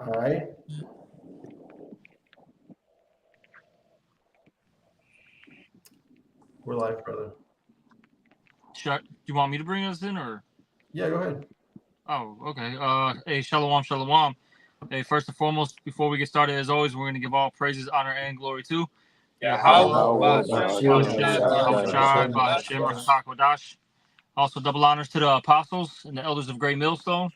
All right. We're live, brother. You want me to bring us in, or? Yeah, go ahead. Oh, okay. Hey, shalom, shalom. Hey, first and foremost, before we get started, as always, we're going to give all praises, honor, and glory to Yahweh, Yahweh Bahasham, Yahweh Shai, Bashem Bahasham, Rakakwadash. Also, double honors to the apostles and the elders of Great Millstone,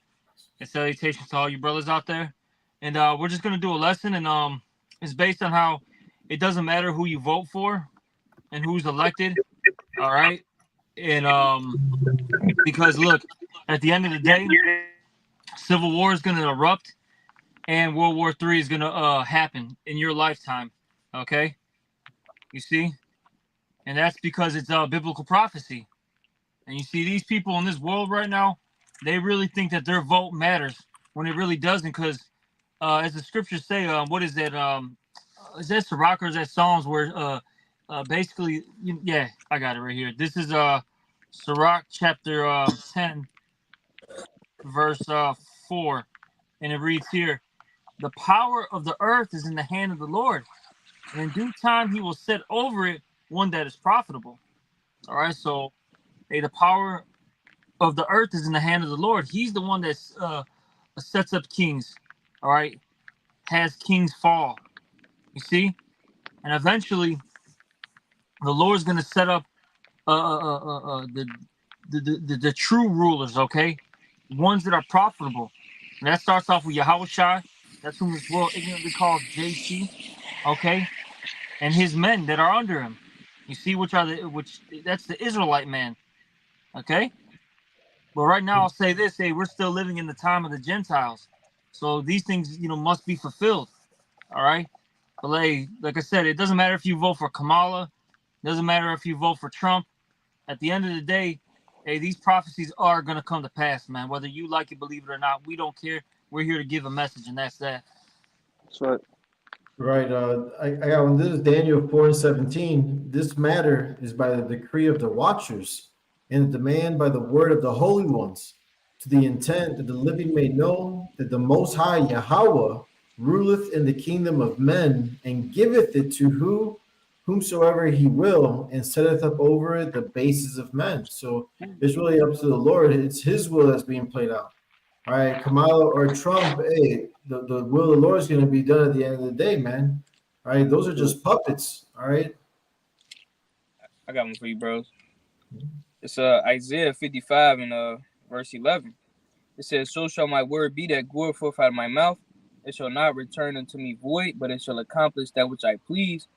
and salutations to all you brothers out there. And we're just going to do a lesson, and it's based on how it doesn't matter who you vote for and who's elected, all right? And because look, at the end of the day, Civil War is going to erupt, and World War III is going to happen in your lifetime. Okay, you see, and that's because it's biblical prophecy. And you see, these people in this world right now, they really think that their vote matters when it really doesn't. Because as the scriptures say, what is that? Is that Sirach or is that Psalms where basically, yeah, I got it right here. This is Sirach chapter 10, verse 4, and it reads here: "The power of the earth is in the hand of the Lord, and in due time He will set over it one that is profitable." All right, so hey, the power of the earth is in the hand of the Lord. He's the one that sets up kings. All right, has kings fall. You see, and eventually the Lord's going to set up the true rulers. Okay, ones that are profitable. And that starts off with Yahweh Shai. That's whom this world ignorantly calls JC. Okay, and his men that are under him. You see, which that's the Israelite man. Okay, but right now I'll say this: hey, we're still living in the time of the Gentiles, so these things must be fulfilled. All right, but like I said, it doesn't matter if you vote for Kamala, it doesn't matter if you vote for Trump. At the end of the day, hey, these prophecies are gonna come to pass, man. Whether you like it, believe it or not, we don't care. We're here to give a message, and that's that. That's right. Right. I got one. This is Daniel 4:17. This matter is by the decree of the watchers and the demand by the word of the holy ones, to the intent that the living may know that the Most High Yahweh ruleth in the kingdom of men and giveth it to whomsoever he will, and setteth up over it the bases of men. So it's really up to the Lord. It's his will that's being played out. All right, Kamala or Trump, hey, the will of the Lord is going to be done at the end of the day, man. All right, those are just puppets. All right. I got one for you, bros. It's Isaiah 55 and verse 11. It says, "So shall my word be that goeth forth out of my mouth. It shall not return unto me void, but it shall accomplish that which I please,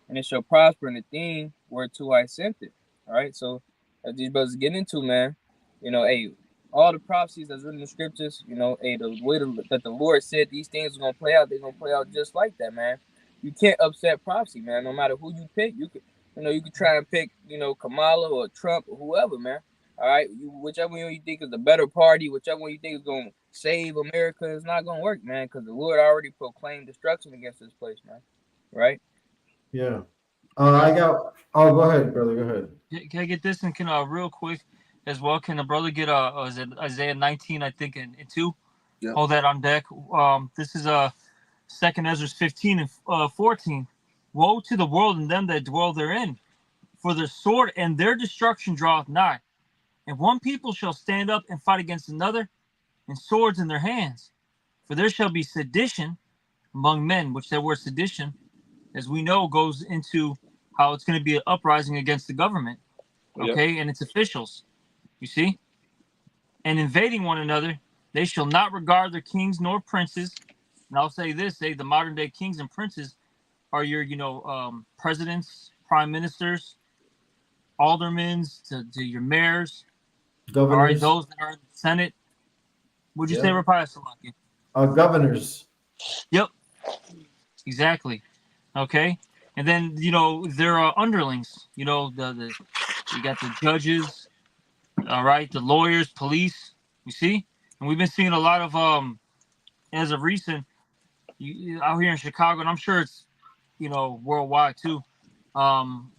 and it shall prosper in the thing whereto I sent it." All right, so as these brothers get into, man, hey, all the prophecies that's written in the scriptures, hey, the way that the Lord said these things are gonna play out, they're gonna play out just like that, man. You can't upset prophecy, man. No matter who you pick, you could try and pick, Kamala or Trump or whoever, man. All right, whichever one you think is the better party, whichever one you think is gonna save America, it's not gonna work, man, because the Lord already proclaimed destruction against this place, man. Right? Yeah. I got. Oh, go ahead, brother. Go ahead. Can I get this and can real quick as well? Can the brother get is it Isaiah 19? I think in 2. Yep. Hold that on deck. This is Second Ezra 15 and 14. Woe to the world and them that dwell therein, for their sword and their destruction draweth nigh. And one people shall stand up and fight against another, and swords in their hands. For there shall be sedition among men, which that word sedition, as we know, goes into how it's going to be an uprising against the government, okay, and its officials. You see? And invading one another, they shall not regard their kings nor princes. And I'll say this: the modern day kings and princes are your, presidents, prime ministers, aldermen, to your mayors. All right, Governors. those that are in the Senate. Would you say, Rapaya Salaki? Governors. Yep, exactly. Okay, and then there are underlings. You got the judges. All right, the lawyers, police. You see, and we've been seeing a lot of as of recent out here in Chicago, and I'm sure it's worldwide too.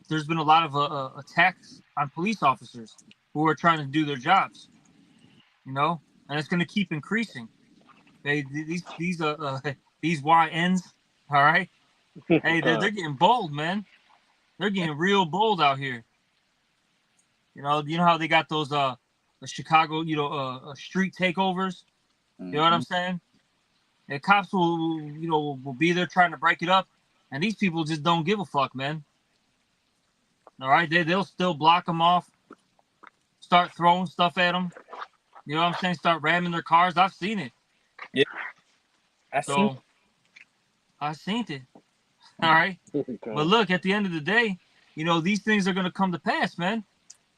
There's been a lot of attacks on police officers who are trying to do their jobs. And it's going to keep increasing. Hey, these YNs, all right. Hey, they're getting bold, man. They're getting real bold out here. You know how they got those the Chicago, street takeovers. You know what I'm saying? And cops will be there trying to break it up, and these people just don't give a fuck, man. All right, they'll still block them off, start throwing stuff at them. You know what I'm saying? Start ramming their cars. I've seen it. Yeah, I seen. So I seen it. All right. But look, at the end of the day, these things are going to come to pass, man.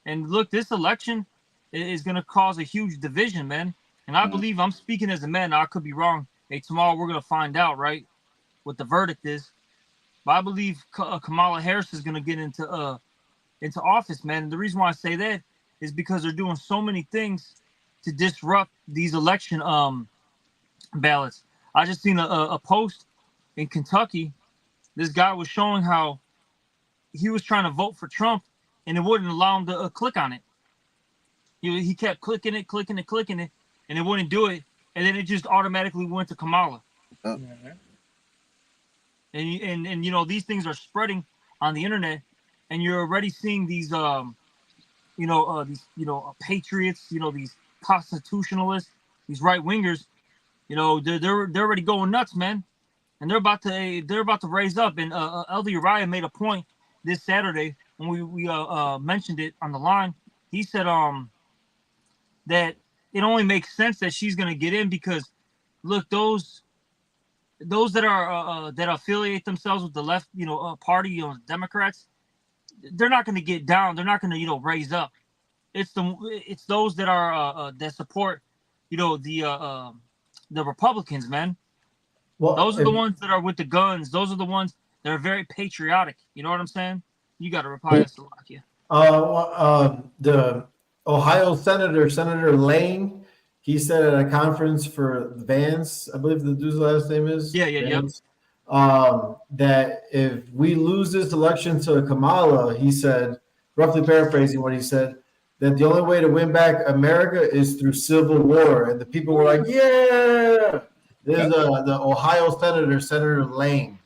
And look, this election is going to cause a huge division, man. And I believe I'm speaking as a man. Now, I could be wrong. Hey, tomorrow we're going to find out, right, what the verdict is. But I believe Kamala Harris is going to get into office, man. And the reason why I say that is because they're doing so many things to disrupt these election ballots. I just seen a post in Kentucky. This guy was showing how he was trying to vote for Trump, and it wouldn't allow him to click on it. He kept clicking it, and it wouldn't do it. And then it just automatically went to Kamala. Mm-hmm. And these things are spreading on the internet, and you're already seeing these patriots, these constitutionalists, these right wingers, they're already going nuts, man. And they're about to raise up. And Elder Uriah made a point this Saturday when we mentioned it on the line. He said that it only makes sense that she's gonna get in because look, those that are that affiliate themselves with the left, party, Democrats, they're not gonna get down. They're not gonna raise up. It's those that are that support, the Republicans, man. Well, Those are the ones that are with the guns. Those are the ones that are very patriotic. You know what I'm saying? You got to reply to Slovakia. The Ohio Senator Lane, he said at a conference for Vance, I believe the dude's last name is. Yeah, Vance, that if we lose this election to Kamala, he said, roughly paraphrasing what he said, that the only way to win back America is through civil war. And the people were like, yeah. This is the Ohio Senator Lane.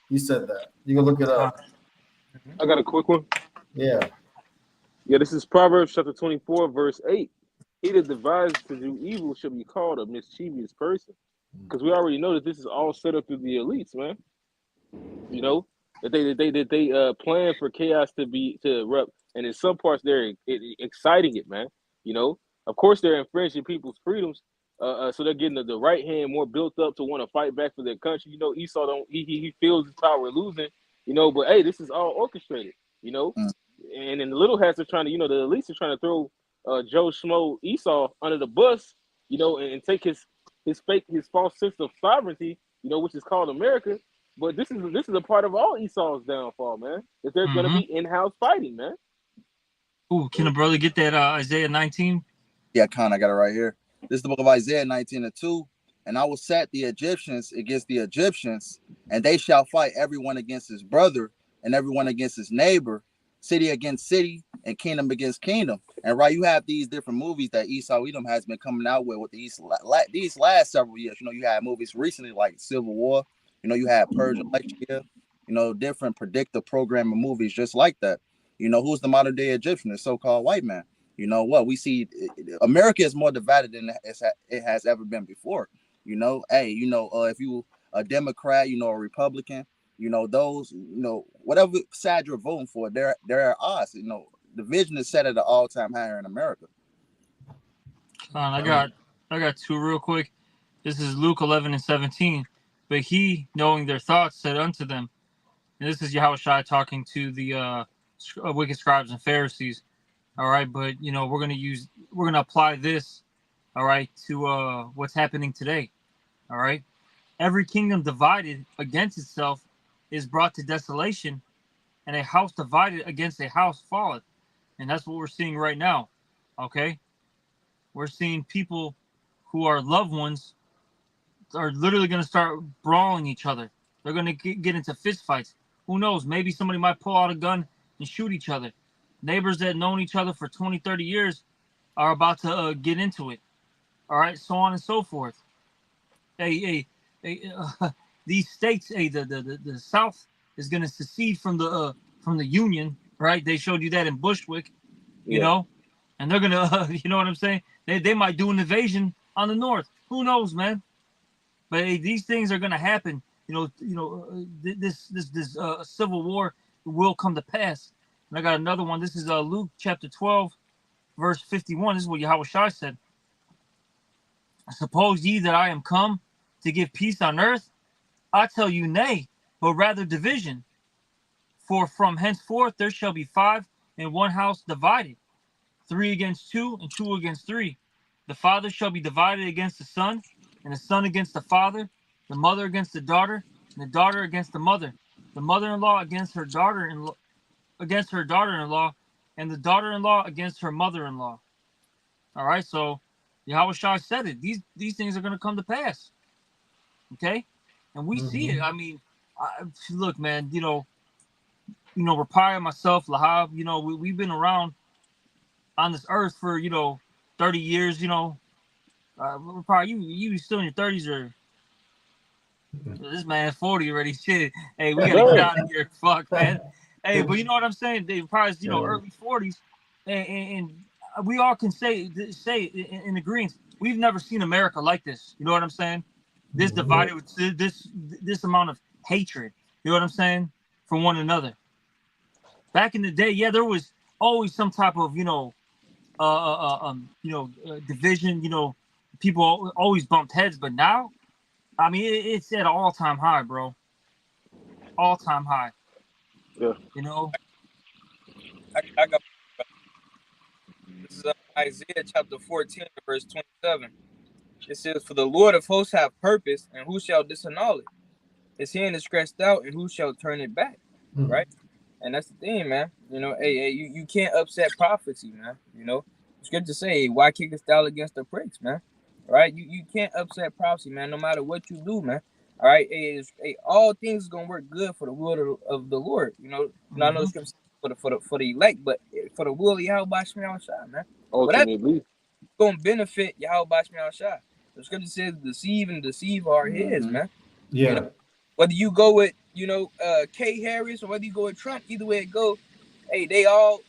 He said that. You can look it up. I got a quick one. Yeah. Yeah, this is Proverbs chapter 24, verse 8. He that devises to do evil shall be called a mischievous person. Because we already know that this is all set up through the elites, man. That they plan for chaos to erupt, and in some parts they're exciting it, man. Of course they're infringing people's freedoms, so they're getting the right hand more built up to want to fight back for their country. Esau don't he feels his power losing, but hey, this is all orchestrated, and then the little hats are trying to, the elites are trying to throw Joe Schmo Esau under the bus, and take his false sense of sovereignty, which is called America. But this is a part of all Esau's downfall, man. That there's going to be in-house fighting, man. Ooh, can a brother get that Isaiah 19? Yeah, Con, I got it right here. This is the book of Isaiah 19:2. And I will set the Egyptians against the Egyptians, and they shall fight everyone against his brother, and everyone against his neighbor, city against city, and kingdom against kingdom. And right, you have these different movies that Esau Edom has been coming out with these last several years. You had movies recently like Civil War. You had Purge election year. Different predictive programming movies just like that. Who's the modern day Egyptian? The so-called white man. What we see, America is more divided than it has ever been before. If you a Democrat, a Republican, those, whatever side you're voting for, they're at odds. Division is set at an all-time high here in America. I got two real quick. This is Luke 11:17. But he, knowing their thoughts, said unto them, and this is Yahushua talking to the wicked scribes and Pharisees. All right, but we're gonna apply this, all right, to what's happening today. All right, every kingdom divided against itself is brought to desolation, and a house divided against a house falleth. And that's what we're seeing right now. Okay, we're seeing people who are loved ones are literally going to start brawling each other. They're going to get into fist fights. Who knows? Maybe somebody might pull out a gun and shoot each other. Neighbors that have known each other for 20, 30 years are about to get into it. All right, so on and so forth. these states, the South is going to secede from the Union, right? They showed you that in Bushwick, you know, and they're gonna, you know what I'm saying? They might do an invasion on the North. Who knows, man? But these things are gonna happen. This civil war will come to pass. And I got another one. This is Luke chapter 12, verse 51. This is what Yahweh Shai said. Suppose ye that I am come to give peace on earth? I tell you, nay, but rather division. For from henceforth there shall be 5 in one house divided, 3 against 2, and 2 against 3. The father shall be divided against the son, and the son against the father, the mother against the daughter, and the daughter against the mother-in-law against her daughter-in-law, and the daughter-in-law against her mother-in-law. All right, so Yahweh Shai said it. These things are going to come to pass. Okay, and we see it. I mean, look, man. Rapaya, myself, Lahab. We've been around on this earth for 30 years. Rapaya, you still in your 30s, or this man 40 already? Shit. Hey, we gotta get out of here. Fuck, man. Hey, but you know what I'm saying? They probably early 40s, and we all can say in agreement, we've never seen America like this. You know what I'm saying? This divided with this amount of hatred. You know what I'm saying? For one another. Back in the day, yeah, there was always some type of division. People always bumped heads, but now, I mean, it's at an all-time high, bro. All-time high. Yeah. I got this is Isaiah chapter 14, verse 27. It says, "For the Lord of hosts hath purpose, and who shall disannul it? His hand is stretched out, and who shall turn it back?" Right? And that's the thing, man. You can't upset prophecy, man. Scripture say, "Why kickest thou against the pricks, man?" Right? You can't upset prophecy, man. No matter what you do, man. All right, all things is gonna work good for the will of the Lord. I know the scripture for the elect, but for the will of Yahweh Shai, man. Ultimately, Gonna benefit Yahweh Shai. The scripture says, "Deceive and deceive are his," man. Yeah. Whether you go with K Harris or whether you go with Trump, either way it go, hey, they all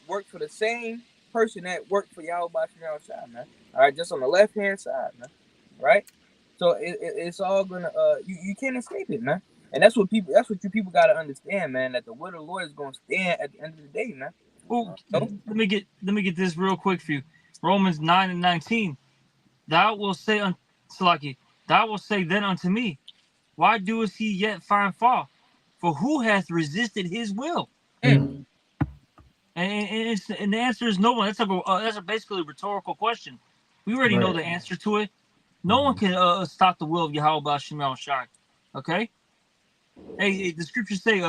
work for the same person that worked for Yahweh Shai, man. All right, just on the left hand side, man. Right. So it's all gonna you can't escape it, man. And that's what you people gotta understand, man. That the word of the Lord is gonna stand at the end of the day, man. Oh, let me get this real quick for you. Romans 9:19. Thou will say then unto me, why doeth he yet find fault? For who hath resisted his will? And the answer is no one. That's basically a rhetorical question. We already know the answer to it. No one can stop the will of Yahweh Shai. Okay. Hey, the scriptures say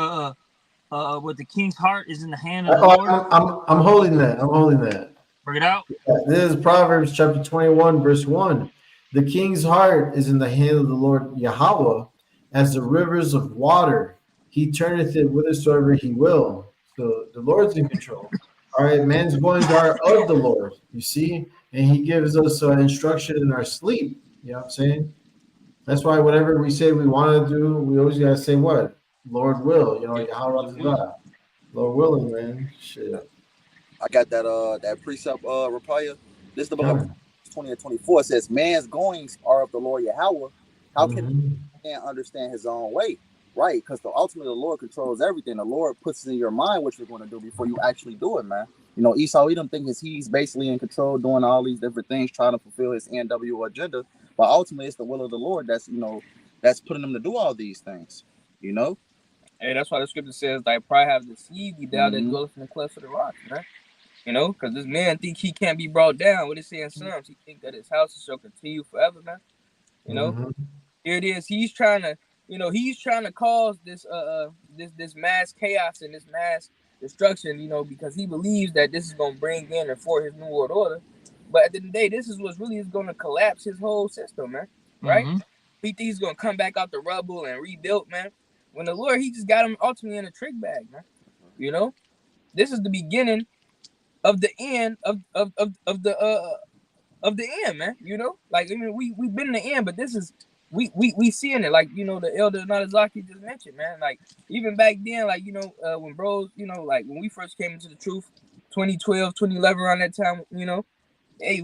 what the king's heart is in the hand of the Lord. I'm holding that. Bring it out. This is Proverbs chapter 21, verse 1. The king's heart is in the hand of the Lord Yahweh, as the rivers of water. He turneth it whithersoever he will. So the Lord's in control. All right, man's goings are of the Lord, you see, and he gives us instruction in our sleep. You know what I'm saying? That's why whatever we say we want to do, we always got to say what? Lord will, Yahweh. Lord willing, man. Shit. I got that precept reply. This is the book of 20 and 24. It says, "Man's goings are of the Lord Yahweh. How can man understand his own way?" Right, because ultimately the Lord controls everything. The Lord puts in your mind what you're going to do before you actually do it, man. Esau Edom thinks he's basically in control, doing all these different things, trying to fulfill his NWO agenda. But ultimately, it's the will of the Lord that's putting him to do all these things. Hey, that's why the scripture says, "Thy pride have deceived thee, thou that dwellest in the clefts of the rocks," man. Because this man think he can't be brought down. What it say in Psalms? He think that his house shall continue forever, man. Here it is. He's trying to cause this this mass chaos and this mass destruction, because he believes that this is gonna bring in and for his new world order. But at the end of the day, this is what's really is gonna collapse his whole system, man. Right? He thinks he's gonna come back out the rubble and rebuild, man. When the Lord, he just got him ultimately in a trick bag, man. This is the beginning of the end of the of the end, man. You know, like I mean, we been in the end, but this is we seeing it. Like, you know, the elder Nadazaki just mentioned, man. Like even back then, like, you know, when bros, you know, like when we first came into the truth, 2012, 2011, around that time, you know, hey,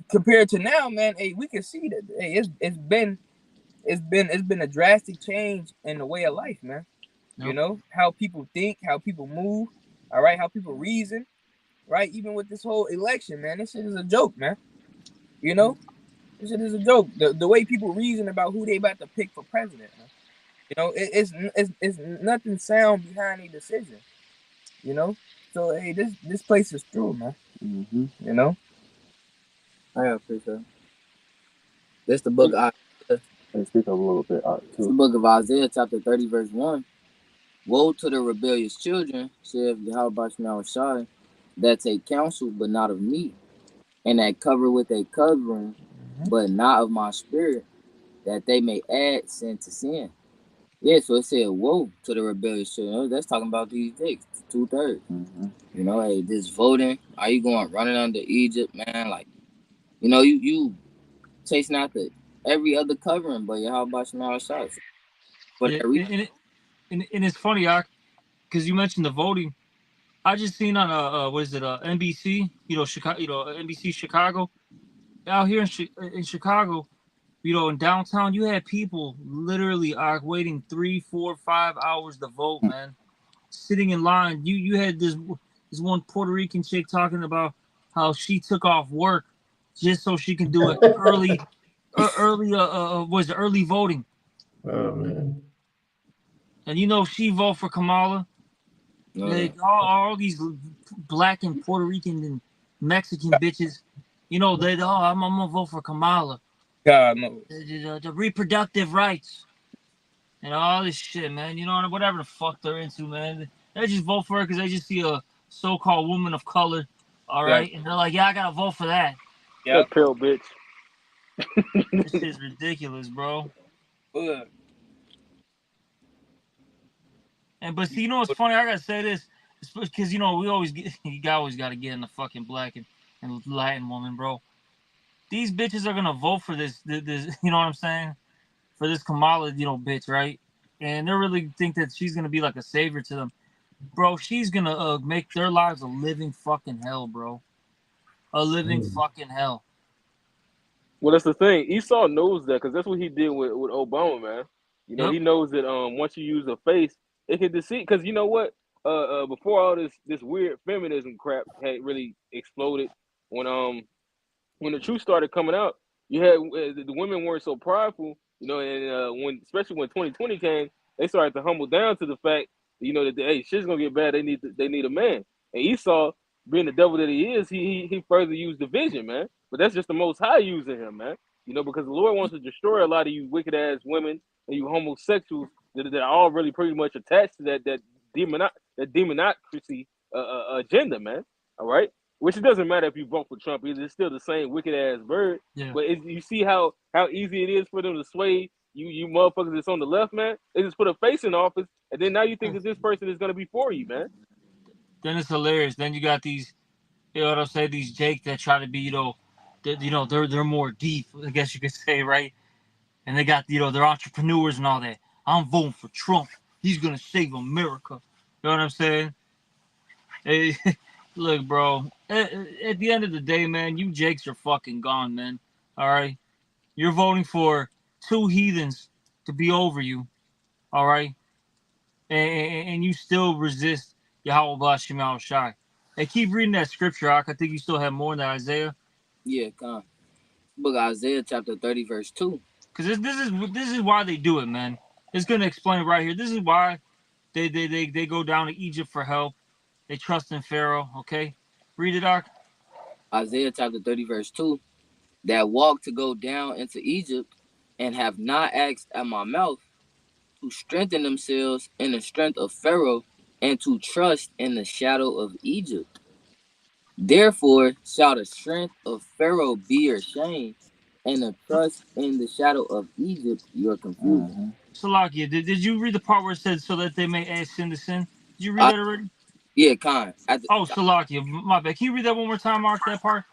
compared to now, man, hey, we can see that, hey, it's been a drastic change in the way of life, man. Yep. You know, how people think, how people move, all right, how people reason, right? Even with this whole election, man, this shit is a joke, man. You know, this shit is a joke. The way people reason about who they about to pick for president, man. You know, it's nothing sound behind a decision. You know, so hey, this place is true, man. Mm-hmm. You know, I appreciate it. This the book of Isaiah. And speak up a little bit It's the too. book of Isaiah, chapter 30, verse 1. Woe to the rebellious children, saith Yahweh Shai, that take counsel, but not of me, and that cover with a covering, but not of my spirit, that they may add sin to sin. Yeah, so it said, woe to the rebellious children. That's talking about these dicks, 2/3. Mm-hmm. You know, hey, this voting, are you going running under Egypt, man? Like, you know, you chasing after every other covering, but Yahweh Shai. For Yeah, that reason. and it's funny, because you mentioned the voting. I just seen on what is it, NBC, you know, Chicago, you know, NBC Chicago, out here in Chicago, you know, in downtown, you had people literally waiting 3, 4, 5 hours to vote, man, sitting in line. You had this one Puerto Rican chick talking about how she took off work just so she can do it early, was it early voting, Oh man. and you know she vote for Kamala. No, Like all these black and Puerto Rican and Mexican bitches, you know, I'm gonna vote for Kamala. God knows. The reproductive rights and all this shit, man. You know, whatever the fuck they're into, man. They just vote for her because they just see a so-called woman of color, all right, and they're like, yeah, I gotta vote for that. That pale bitch. This shit's ridiculous, bro. But But see, you know what's funny? I gotta say this, because you know we always get, you always gotta get in the fucking black and Latin woman, bro. These bitches are gonna vote for this, you know what I'm saying? For this Kamala, you know, bitch, right? And they really think that she's gonna be like a savior to them, bro. She's gonna make their lives a living fucking hell, bro. A living fucking hell. Well, that's the thing. Esau knows that because that's what he did with Obama, man. You know, Yep. he knows that once you use a face, it can deceive. Because you know what? Before all this weird feminism crap had really exploded, when the truth started coming out, you had the women weren't so prideful, you know, and when especially when 2020 came, they started to humble down to the fact, you know, that hey, shit's gonna get bad. They need a man. And Esau, being the devil that he is, he further used division, man. But that's just the Most High using him, man. You know, because the Lord wants to destroy a lot of you wicked ass women and you homosexuals that are all really pretty much attached to that demonocracy agenda, man. All right. Which it doesn't matter if you vote for Trump, it's still the same wicked ass bird. Yeah. But you see how easy it is for them to sway you motherfuckers that's on the left, man. They just put a face in office, and then now you think that this person is gonna be for you, man. Then it's hilarious. Then you got these, you know what I'm saying? These Jake that try to be, they're more deep, I guess you could say, right? And they got, they're entrepreneurs and all that. I'm voting for Trump. He's gonna save America. You know what I'm saying? Hey, look, bro. At the end of the day, man, you Jakes are fucking gone, man. All right, you're voting for two heathens to be over you. All right, and you still resist Yahweh Bashim Shai. Hey, keep reading that scripture, Ak. I think you still have more than Isaiah. Yeah, come. Book of Isaiah, chapter 30, verse 2. Because this is why they do it, man. It's gonna explain it right here. This is why they go down to Egypt for help. They trust in Pharaoh. Okay, read it, Ak. Isaiah chapter 30, verse 2. That walk to go down into Egypt and have not asked at my mouth to strengthen themselves in the strength of Pharaoh and to trust in the shadow of Egypt. Therefore shall the strength of Pharaoh be your shame, and the trust in the shadow of Egypt your confusion. Salakia, did you read the part where it said so that they may add sin to sin? Did you read that already? Yeah, Khan. Oh, Salakia, my bad. Can you read that one more time, Mark? That part?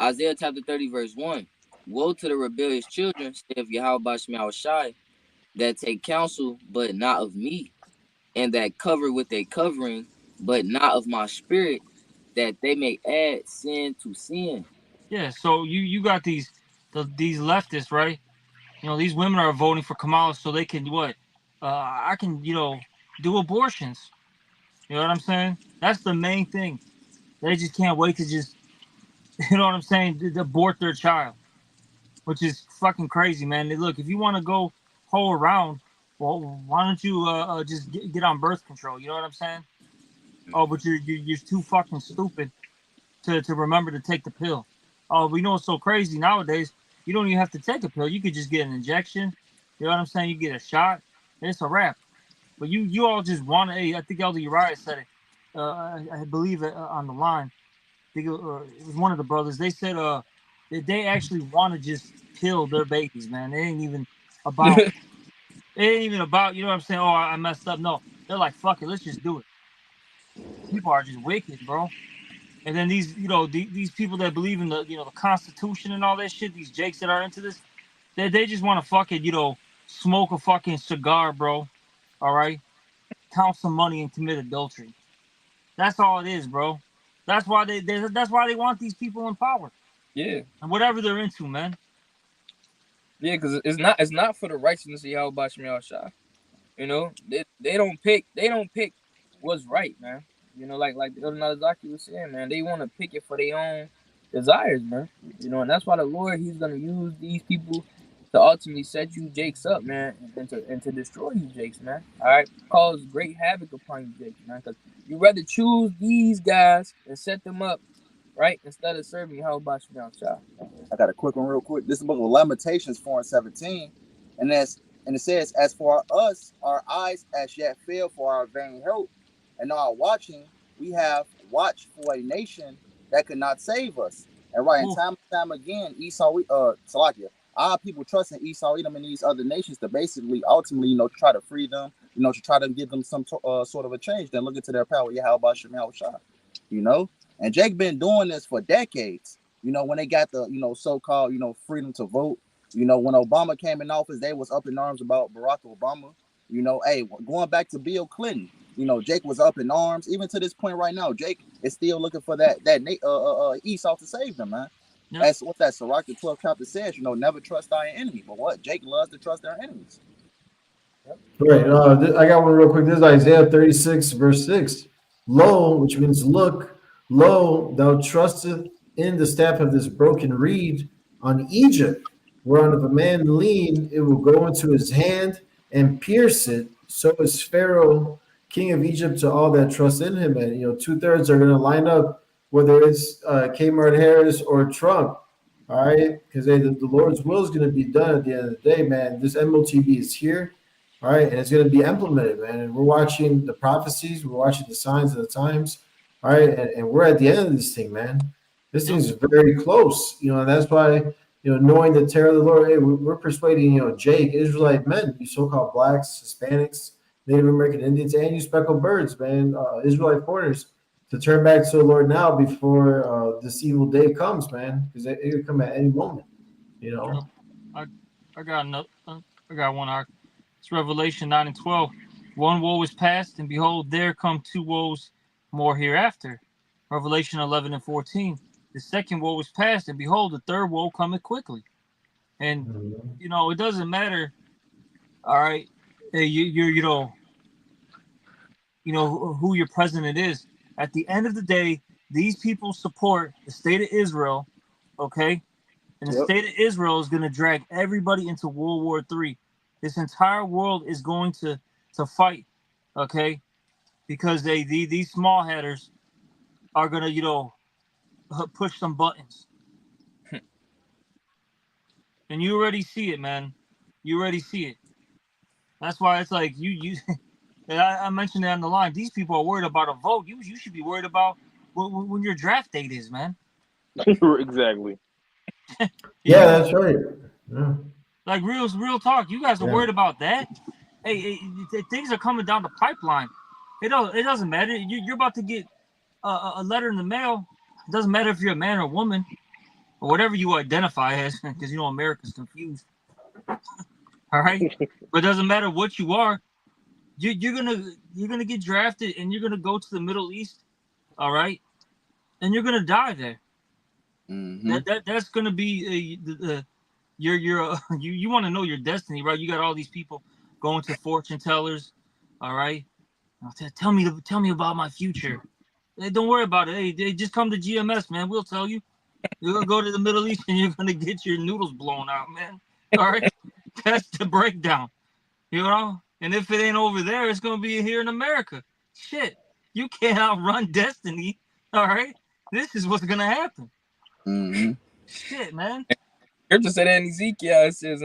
Isaiah chapter 30, verse 1. Woe to the rebellious children, saith Yahweh Shema Shai, that take counsel, but not of me, and that cover with a covering, but not of my spirit, that they may add sin to sin. Yeah, so you got these leftists, right? You know, these women are voting for Kamala so they can what? I can, do abortions. You know what I'm saying? That's the main thing. They just can't wait to just, you know what I'm saying, to abort their child, which is fucking crazy, man. Look, if you want to go hoe around, well, why don't you just get on birth control? You know what I'm saying? Oh, but you're too fucking stupid to remember to take the pill. Oh, we know it's so crazy nowadays. You don't even have to take a pill. You could just get an injection. You know what I'm saying? You get a shot, and it's a wrap. But you all just want to. I think Elder Uriah said it. I believe it on the line. I think it was one of the brothers. They said that they actually want to just kill their babies, man. It ain't even about. It ain't even about. You know what I'm saying? Oh, I messed up. No, they're like, fuck it, let's just do it. People are just wicked, bro. And then these, these people that believe in the, the Constitution and all that shit, these jakes that are into this, they just want to fucking, smoke a fucking cigar, bro. All right, count some money and commit adultery. That's all it is, bro. That's why that's why they want these people in power. Yeah. And whatever they're into, man. Yeah, because it's not for the righteousness of Yahweh Shema Shai. You know, they don't pick what's right, man. You know, like the other Nazaki was saying, man, they want to pick it for their own desires, man. You know, and that's why the Lord, He's gonna use these people to ultimately set you Jakes up, man, and to destroy you Jakes, man. All right, cause great havoc upon you Jakes, man. Because you rather choose these guys and set them up, right, instead of serving Yahweh Shema Shai. I got a quick one real quick. This is the book of Lamentations 4:17. And it says, as for us, our eyes as yet fail for our vain hope, and our watching, we have watched for a nation that could not save us. And right, and time and time again, Salakia, our people trust in Esau, Edom, and these other nations to basically, ultimately, try to free them, to try to give them some sort of a change. Then look into their power, Yahweh Shema Shai, And Jake been doing this for decades. When they got the, so-called, freedom to vote, when Obama came in office, they was up in arms about Barack Obama. Hey, going back to Bill Clinton, Jake was up in arms. Even to this point right now, Jake is still looking for that Esau to save them, man. Yep. That's what that Sirach the 12th chapter says. Never trust thy enemy. But what? Jake loves to trust their enemies. Yep. Right. I got one real quick. This is Isaiah 36, verse 6. Lo, which means look, lo, thou trusteth in the staff of this broken reed on Egypt, whereon if a man lean, it will go into his hand and pierce it. So is Pharaoh, king of Egypt, to all that trust in him. And 2/3 are going to line up, whether it's Kmart Harris or Trump. All right, because the Lord's will is going to be done at the end of the day, man. This MOTB is here. All right, and it's going to be implemented, man. And we're watching the prophecies, we're watching the signs of the times. All right, and we're at the end of this thing, man. This thing is very close, and that's why, knowing the terror of the Lord, hey, we're persuading, Jake, Israelite men, you so-called blacks, Hispanics, Native American Indians, and you speckled birds, man, Israelite foreigners, to turn back to the Lord now before this evil day comes, man, because it could come at any moment, I got one. It's Revelation 9:12. One woe is past, and behold, there come two woes more hereafter. Revelation 11:14. The second woe is past, and behold, the third woe cometh quickly. And it doesn't matter. All right, who your president is. At the end of the day, these people support the state of Israel, okay? And the state of Israel is going to drag everybody into World War III. This entire world is going to fight, okay? Because these small headers are going to, push some buttons. And you already see it, man. You already see it. That's why it's like you I mentioned it on the line. These people are worried about a vote. You should be worried about when your draft date is, man. Exactly. Yeah, that's right. Yeah. Like real talk. You guys are worried about that. Hey, things are coming down the pipeline. It doesn't matter. You're about to get a letter in the mail. It doesn't matter if you're a man or a woman. or whatever you identify as, because you know America's confused. All right, but it doesn't matter what you are. You're gonna get drafted and you're gonna go to the Middle East. All right, and you're gonna die there. Mm-hmm. That's gonna be you want to know your destiny, right? You got all these people going to fortune tellers. All right, tell me about my future. Hey, don't worry about it. Hey, just come to GMS, man. We'll tell you. You're gonna go to the Middle East and you're gonna get your noodles blown out, man. All right, that's the breakdown, you know. And if it ain't over there, it's gonna be here in America. Shit, you can't outrun destiny. All right, this is what's gonna happen. Mm-hmm. Shit, man. Scripture said that in Ezekiel. It says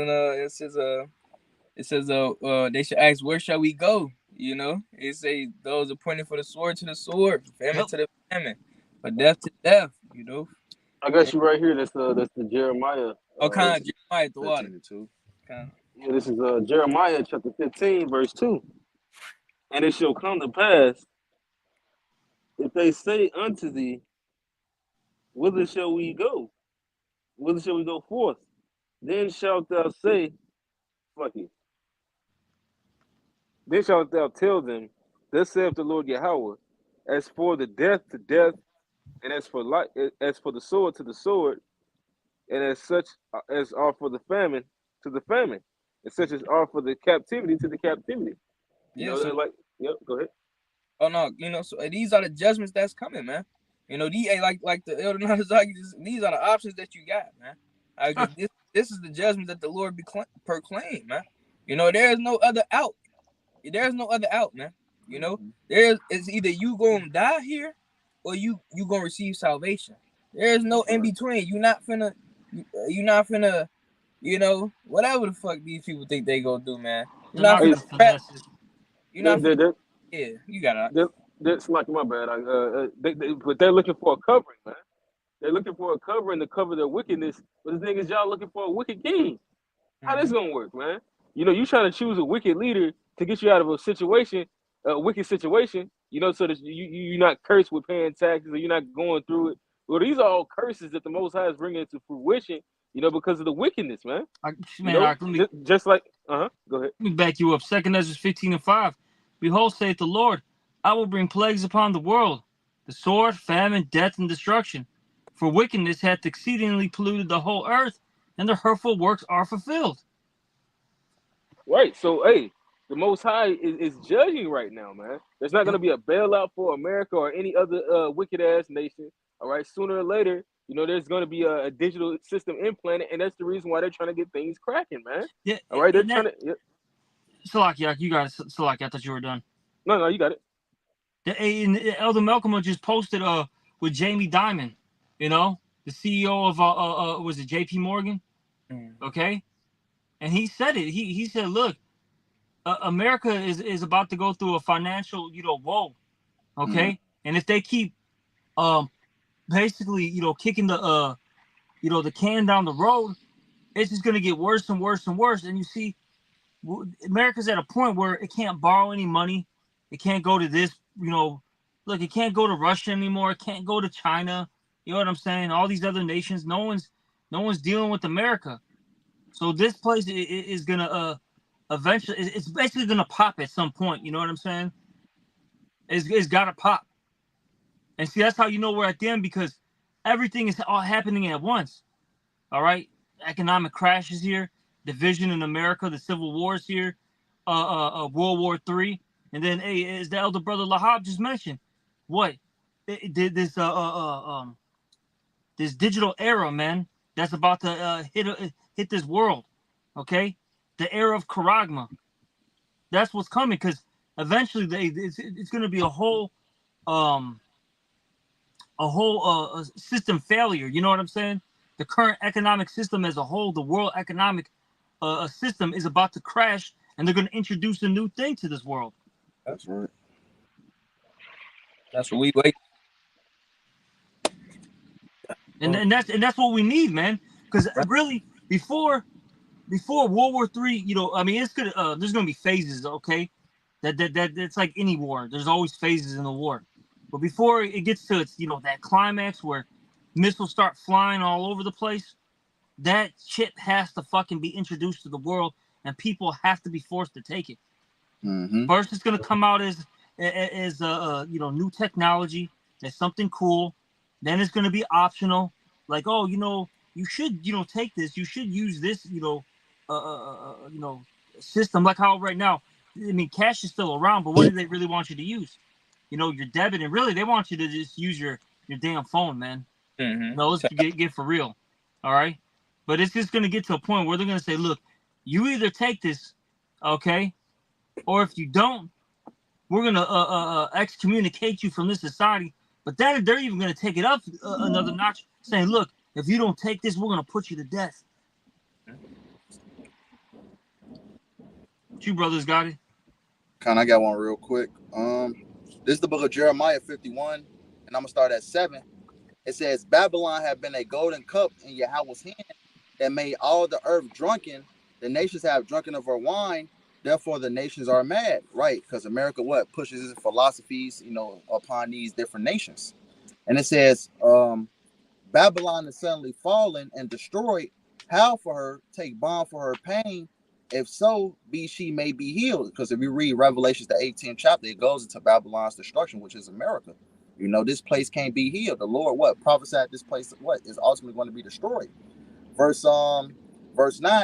they should ask, where shall we go? You know, it say those appointed for the sword to the sword, for famine Yep. to the famine, for death to death. You know. I got you right here. That's the Jeremiah. Kind of Jeremiah the water. 13:2. Yeah, this is Jeremiah chapter 15, verse 2. And it shall come to pass, if they say unto thee, whither shall we go? Whither shall we go forth? Then shalt thou say, fuck it. Then shalt thou tell them, thus saith the Lord Yahweh, as for the death to death, and as for life, as for the sword to the sword, and as such as are for the famine to the famine, and such as are for the captivity to the captivity. You Yeah. know, So, like, yep, go ahead. oh no, you know. So these are the judgments that's coming, man. You know, these ain't like the elder Nazaki. These are the options that you got, man. This is the judgment that the Lord proclaimed, man. You know, there is no other out. There's no other out, man. You know, it's either you gonna die here, or you gonna receive salvation. There's no in between. You're not finna, you know, whatever the fuck these people think they gonna do, man. You're They're not not finna gonna rap. finesse it. You're not finna. That Yeah, you got it. that's like my bad. But they're looking for a covering, man. They're looking for a covering to cover their wickedness. But the thing is, y'all looking for a wicked king. How this gonna work, man? You know, you trying to choose a wicked leader to get you out of a situation, a wicked situation. You know, so that you're not cursed with paying taxes, or you're not going through it. Well, these are all curses that the Most High is bringing into fruition. You know, because of the wickedness, man. You know, just like go ahead. Let me back you up. 2 Ezra 15:5. Behold, saith the Lord, I will bring plagues upon the world, the sword, famine, death, and destruction. For wickedness hath exceedingly polluted the whole earth, and their hurtful works are fulfilled. Right. So, hey, the Most High is judging right now, man. There's not going to be a bailout for America or any other wicked ass nation. All right. Sooner or later, you know, there's going to be a digital system implanted, and that's the reason why they're trying to get things cracking, man. Yeah. All right. They're trying to. Yeah. Salaki, you got it. Salaki, I thought you were done. No, you got it. And Elder Malcolm just posted with Jamie Dimon, you know, the CEO of was it JP Morgan? Okay. And he said it. He said, look, America is about to go through a financial, woe. Okay. And if they keep basically, kicking the the can down the road, it's just gonna get worse and worse and worse. And you see, America's at a point where it can't borrow any money. It can't go to this, look, it can't go to Russia anymore. It can't go to China. You know what I'm saying? All these other nations, no one's dealing with America. So this place is gonna eventually, it's basically gonna pop at some point. You know what I'm saying? It's gotta pop. And see, that's how you know we're at the end, because everything is all happening at once. All right, economic crash is here, division in America, the Civil War's here, World War III, and then as the elder brother Lahab just mentioned, what this this digital era, man, that's about to hit this world. Okay, the era of Charagma. That's what's coming, because eventually it's going to be a whole system failure. You know what I'm saying? The current economic system as a whole, the world economic system, is about to crash, and they're going to introduce a new thing to this world. That's right. That's what we wait. And that's what we need, man. Because really, before World War III, I mean, it's gonna there's gonna be phases, okay? That it's like any war. There's always phases in the war. But before it gets to its, that climax where missiles start flying all over the place, that chip has to fucking be introduced to the world, and people have to be forced to take it. Mm-hmm. First, it's gonna come out as new technology. That's something cool. Then it's gonna be optional. Like, oh, you should take this. You should use this system. Like how right now, I mean, cash is still around, but what do they really want you to use? Your debit, and really they want you to just use your damn phone, man. Mm-hmm. No, let's get for real. All right, but it's just gonna get to a point where they're gonna say, look, you either take this, okay, or if you don't, we're gonna excommunicate you from this society. But then they're even gonna take it up another notch, saying, look, if you don't take this, we're gonna put you to death. You brothers got it. I got one real quick. This is the book of Jeremiah 51, and I'm gonna start at 7. It says, Babylon had been a golden cup in Yahweh's hand that made all the earth drunken. The nations have drunken of her wine. Therefore, the nations are mad, right? Because America, pushes its philosophies, upon these different nations. And it says, Babylon is suddenly fallen and destroyed. How for her? Take balm for her pain. If so, be she may be healed. Because if you read Revelations, the 18th chapter, it goes into Babylon's destruction, which is America. This place can't be healed. The Lord prophesied this place is ultimately going to be destroyed. Verse 9,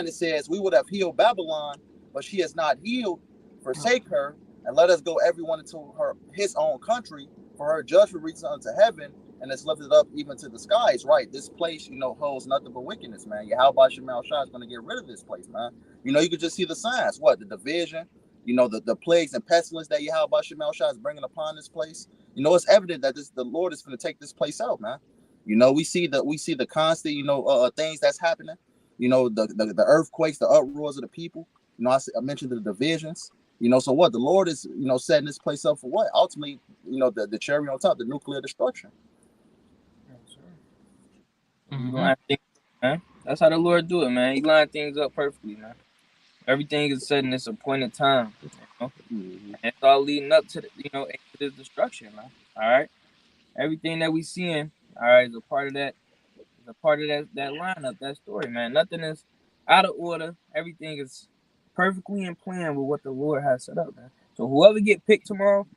it says, we would have healed Babylon, but she has not healed. Forsake her, and let us go everyone into his own country, for her judgment reaches unto heaven, and it's lifted up even to the skies. Right, this place, holds nothing but wickedness, man. Yahweh Shemal Shah is going to get rid of this place, man. You could just see the signs. The division, the plagues and pestilence that Yahweh Shemal Shah is bringing upon this place. It's evident that the Lord is going to take this place out, man. We see the constant, things that's happening. The earthquakes, the uproars of the people. I mentioned the divisions. So what? The Lord is, setting this place up for what? Ultimately, the cherry on top, the nuclear destruction. Man. That's how the Lord do it, man. He line things up perfectly, man. Everything is set in its appointed time. And it's all leading up to this destruction, man. All right. Everything that we seeing, all right, is a part of that. Is a part of that lineup, that story, man. Nothing is out of order. Everything is perfectly in plan with what the Lord has set up, man. So whoever get picked tomorrow,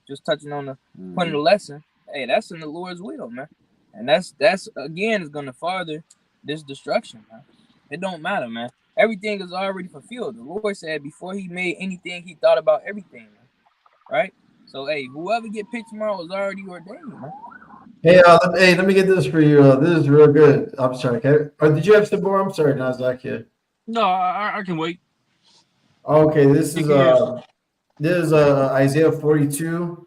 just touching on the point of the lesson, hey, that's in the Lord's will, man. And that's again is gonna farther this destruction, man. It don't matter, man. Everything is already fulfilled. The Lord said before he made anything, he thought about everything, man. Right? So hey, whoever get picked tomorrow is already ordained, man. Hey, let me get this for you. This is real good. I'm sorry. Okay. Or did you have some more? I'm sorry, Nazak. No, I can wait. Okay, this is Isaiah 42,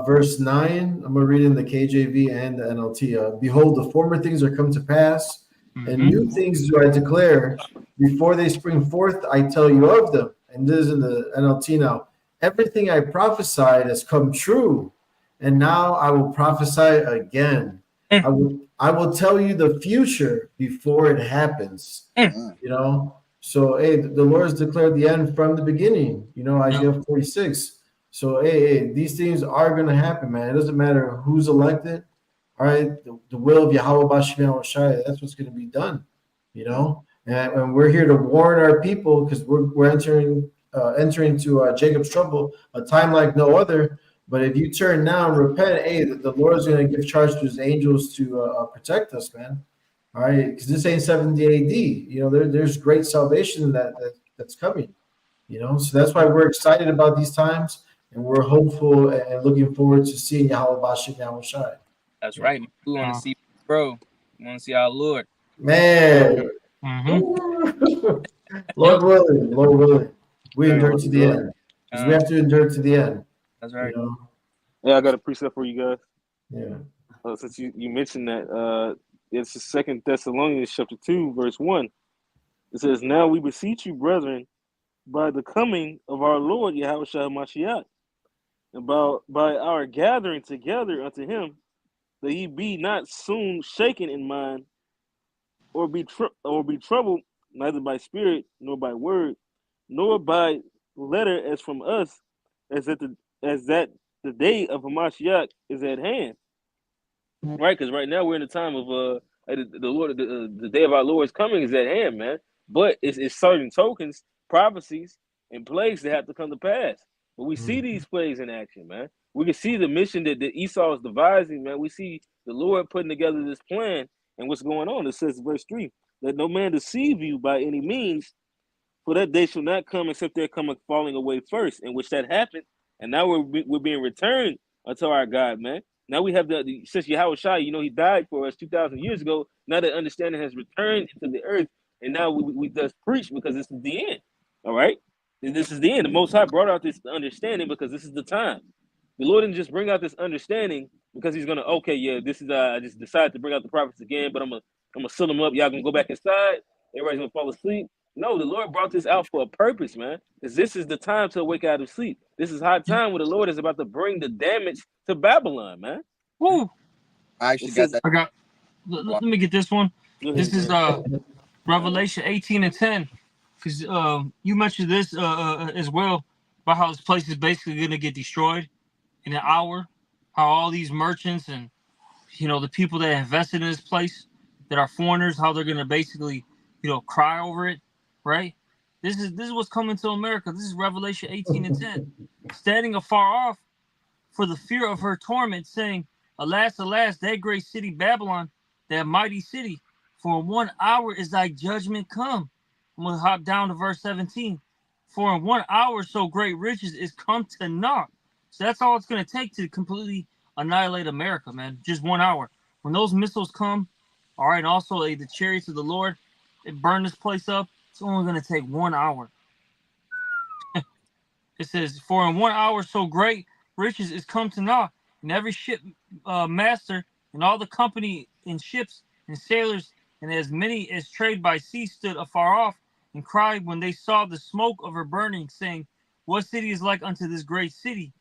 verse 9. I'm gonna read in the KJV and the NLT. Behold, the former things are come to pass, and new things do I declare. Before they spring forth, I tell you of them. And this is in the NLT now. Everything I prophesied has come true, and now I will prophesy again. I will tell you the future before it happens. So, hey, the Lord has declared the end from the beginning, Isaiah 46. So, hey, these things are going to happen, man. It doesn't matter who's elected. All right, the will of Yahweh Bashim Shai, that's what's going to be done, And we're here to warn our people because we're entering into Jacob's trouble, a time like no other. But if you turn now and repent, hey, the Lord is going to give charge to his angels to protect us, man. All right, because this ain't 70 AD. There's great salvation that's coming. So that's why we're excited about these times, and we're hopeful and looking forward to seeing Yahweh Bashim Yahweh Shai. That's right. Man. We want to see, bro. We want to see our Lord. Man. Lord willing, we endure to the end. Because we have to endure to the end. That's right. Yeah, I got a precept for you guys. Yeah. Since you mentioned that, it's 2 Thessalonians chapter 2, verse 1. It says, now we beseech you, brethren, by the coming of our Lord Yahweh Shah Mashiach, and by our gathering together unto him, that ye be not soon shaken in mind, or be troubled, neither by spirit, nor by word, nor by letter as from us, as that the day of Hamashiach is at hand. right? Because right now we're in the time of the Lord, the day of our Lord's coming is at hand, man. But it's certain tokens, prophecies, and plagues that have to come to pass. But we see these plagues in action, man. We can see the mission that Esau is devising, man. We see the Lord putting together this plan and what's going on. It says, verse 3, let no man deceive you by any means, for that day shall not come except there come a falling away first, in which that happened. And now we're being returned unto our God, man. Now we have since Yahweh Shai, he died for us 2,000 years ago. Now that understanding has returned into the earth, and now we just preach because this is the end. All right, and this is the end. The Most High brought out this understanding because this is the time. The Lord didn't just bring out this understanding because He's gonna this is I just decided to bring out the prophets again, but I'm gonna seal them up. Y'all gonna go back inside. Everybody's gonna fall asleep. No, the Lord brought this out for a purpose, man. Because this is the time to wake out of sleep. This is high time where the Lord is about to bring the damage to Babylon, man. Woo! I actually got that. I got. Let me get this one. This is Revelation 18:10, because you mentioned this as well about how this place is basically going to get destroyed in an hour. How all these merchants and the people that invested in this place that are foreigners, how they're going to basically cry over it, right? This is what's coming to America. This is Revelation 18:10. Standing afar off for the fear of her torment, saying, alas, alas, that great city Babylon, that mighty city, for in 1 hour is thy judgment come. I'm going to hop down to verse 17. For in 1 hour so great riches is come to naught. So that's all it's going to take to completely annihilate America, man. Just 1 hour. When those missiles come, all right, and also the chariots of the Lord, it burn this place up. It's only going to take 1 hour. It says, for in 1 hour so great riches is come to naught, and every ship master and all the company in ships and sailors and as many as trade by sea stood afar off and cried when they saw the smoke of her burning, saying, what city is like unto this great city?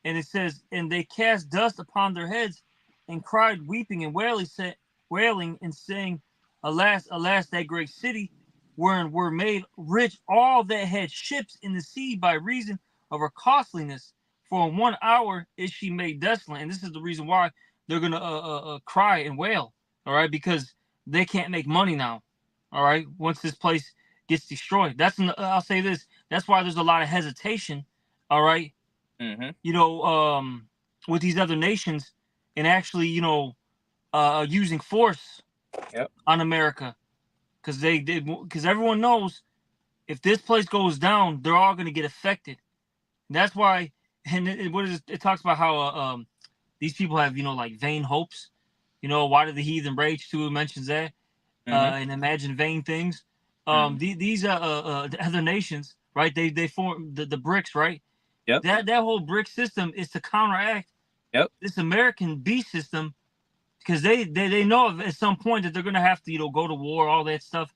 And it says, and they cast dust upon their heads and cried, weeping and wailing and saying, alas, alas, that great city, wherein were made rich all that had ships in the sea by reason of her costliness. For in 1 hour is she made desolate. And this is the reason why they're going to cry and wail, all right, because they can't make money now, all right, once this place gets destroyed. I'll say this, that's why there's a lot of hesitation, all right, with these other nations and actually, using force on America. Because everyone knows if this place goes down, they're all going to get affected. That's why, and it talks about how these people have, like vain hopes. Why did the heathen rage too? It mentions that and imagine vain things. These other nations, right? They form the BRICS, right? Yep. That whole BRIC system is to counteract this American beast system, because they know at some point that they're going to have to go to war, all that stuff,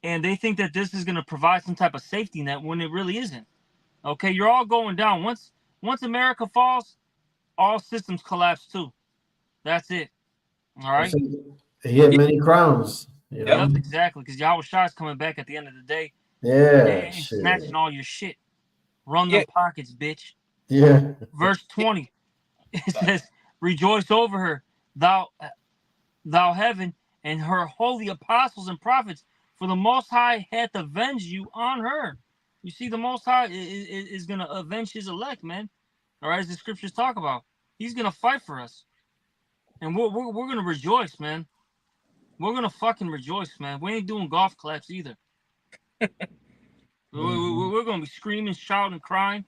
and they think that this is going to provide some type of safety net when it really isn't. Okay, you're all going down. Once America falls, all systems collapse too. That's it. All right. He had many crowns. Yep, exactly. Because Yahweh Shai is coming back at the end of the day. Yeah, and snatching all your shit. Run them pockets, bitch. Yeah. Verse 20. It says, rejoice over her, thou heaven, and her holy apostles and prophets, for the Most High hath avenged you on her. You see, the Most High is going to avenge his elect, man. All right, as the scriptures talk about. He's going to fight for us. And we're going to rejoice, man. We're going to fucking rejoice, man. We ain't doing golf claps either. We're going to be screaming, shouting, crying.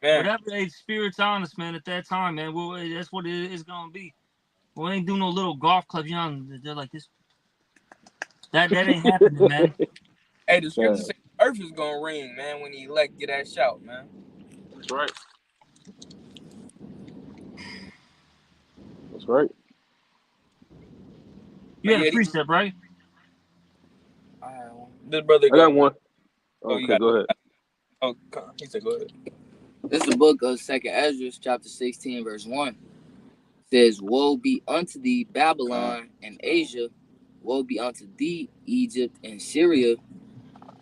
Man. Whatever the spirit's on us, man, at that time, man, that's what it is going to be. We ain't doing no little golf clubs, they're like this. That ain't happening, man. Hey, the scripture says earth is gonna ring, man, when the elect get that shout, man. That's right. That's right. You had a precept, right? This brother I got one. Oh, okay, go ahead. Oh, he said go ahead. This is the book of 2nd Ezra, chapter 16, verse 1. It says, woe be unto thee, Babylon and Asia. Woe be unto thee, Egypt and Syria.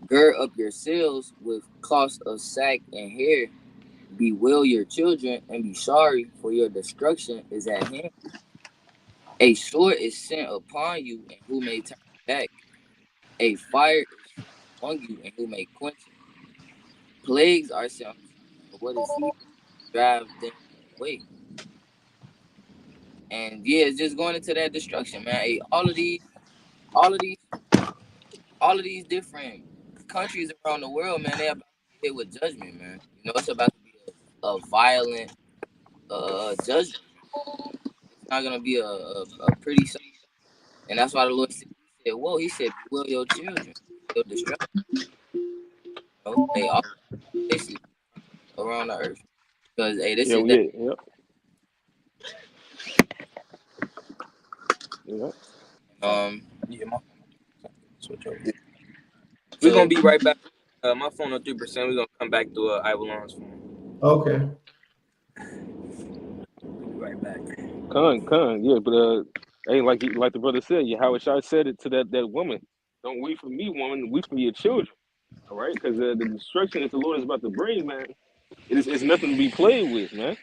Gird up yourselves with cloths of sack and hair. Bewail your children and be sorry, for your destruction is at hand. A sword is sent upon you, and who may turn it back? A fire is set among you, and who may quench it? Plagues are sent unto you, and what is evil drive them away. And yeah, it's just going into that destruction, man. Hey, all of these, all of these different countries around the world, man, they about to be hit with judgment, man. You know, it's about to be a violent judgment. It's not gonna be a pretty sight. And that's why the Lord said, He said, "Whoa," He said, "Beware your children, your destruction." You know, may all places around the earth, because hey, this Yeah, is that. yep. Yep. Yeah, my switch over. Yeah. We're So gonna be right back. My phone on 3%. We're gonna come back to Ivalon's phone. Okay. We'll be right back. Yeah, but hey, like the brother said, yeah, Howard Shah said it to that woman. Don't weep for me, woman. Weep for your children. All right, because the destruction that the Lord is about to bring, man, it's nothing to be played with, man.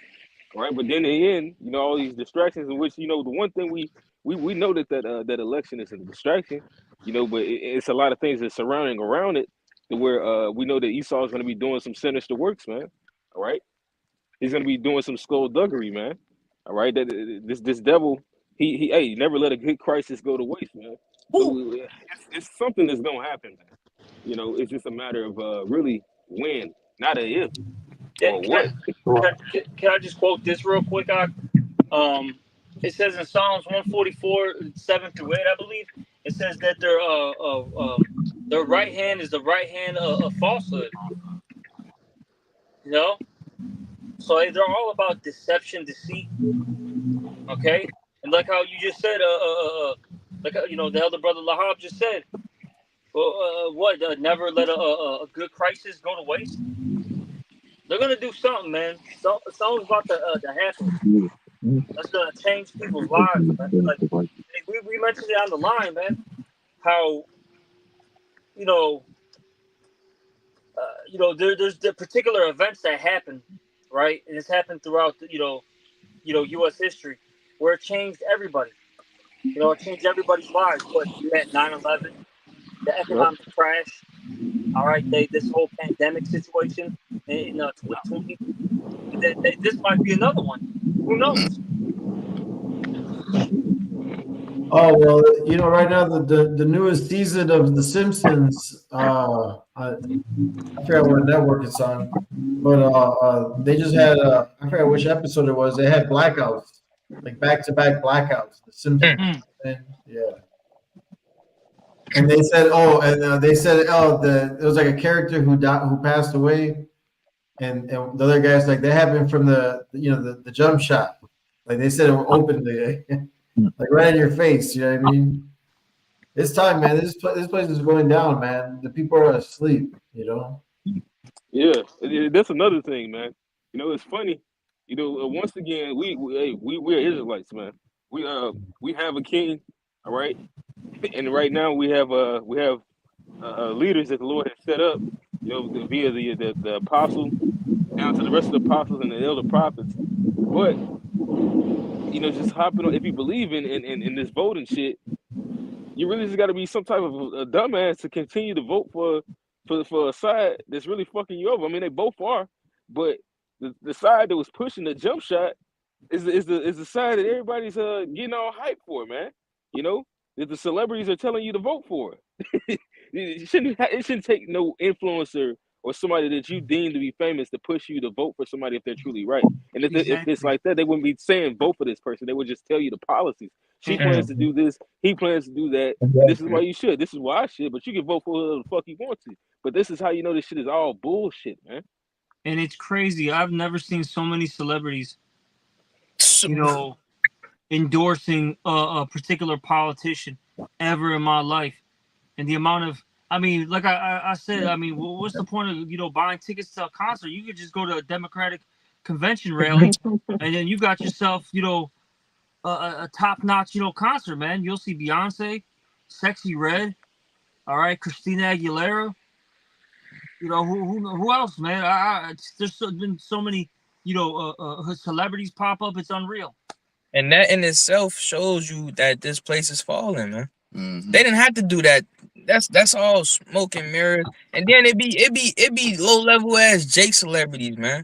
All right, but then in the end, you know, all these distractions, in which you know, the one thing we know that election is a distraction, you know, but it's a lot of things that's surrounding around it, to where we know that Esau is going to be doing some sinister works, man. All right, he's going to be doing some skullduggery, man. All right, that this devil, he hey, never let a good crisis go to waste, man. So it's something that's going to happen, man. You know, it's just a matter of really when, not a if Yeah, or what. can I just quote this real quick? It says in Psalms 144, 7 through 8, I believe, it says that their right hand is the right hand of falsehood. You know, so they're all about deception, deceit. Okay, and like how you just said, like you know, the elder brother Lahab just said, what? Never let a good crisis go to waste. They're gonna do something, man. Something's about to happen. That's gonna change people's lives, man. Like we mentioned it on the line, man. How you know, there's the particular events that happen, right? And it's happened throughout, U.S. history, where it changed everybody. You know, it changed everybody's lives. What you had 9/11, the Yep. economic crash. All right, this whole pandemic situation in 2020. This might be another one. Who knows? Oh well, you know, right now the newest season of The Simpsons. I forgot what network it's on, but they just had I forgot which episode it was. They had blackouts, like back to back blackouts. The Simpsons, thing. Yeah. And they said, it was like a character who passed away, and the other guys like that happened from the jump shot. Like they said, it openly, like right in your face. You know what I mean? It's time, man. This place is going down, man. The people are asleep. You know. Yeah, that's another thing, man. You know, it's funny. You know, once again, hey, we're Israelites, man. We have a king, all right, and right now we have leaders that the Lord has set up. You know, via the apostle down to the rest of the apostles and the elder prophets. But you know, just hopping on. If you believe in this voting shit, you really just got to be some type of a dumbass to continue to vote for a side that's really fucking you over. I mean, they both are, but the side that was pushing the jump shot is the side that everybody's getting all hyped for, man. You know, that the celebrities are telling you to vote for. It shouldn't take no influencer or somebody that you deem to be famous to push you to vote for somebody if they're truly right. And if it's Exactly. like that, they wouldn't be saying vote for this person. They would just tell you the policies. She plans to do this. He plans to do that. And this is why you should. This is why I should. But you can vote for whoever the fuck you want to. But this is how you know this shit is all bullshit, man. And it's crazy. I've never seen so many celebrities, endorsing a particular politician ever in my life. And the amount of, I mean, like I said, I mean, what's the point of, buying tickets to a concert? You could just go to a Democratic convention rally, and then you got yourself, a top-notch, concert, man. You'll see Beyonce, Sexy Red, all right, Christina Aguilera. Who else, man? There's been so many, celebrities pop up. It's unreal. And that in itself shows you that this place is falling, man. Mm-hmm. They didn't have to do that. That's all smoke and mirrors. And then it be low level ass J celebrities, man.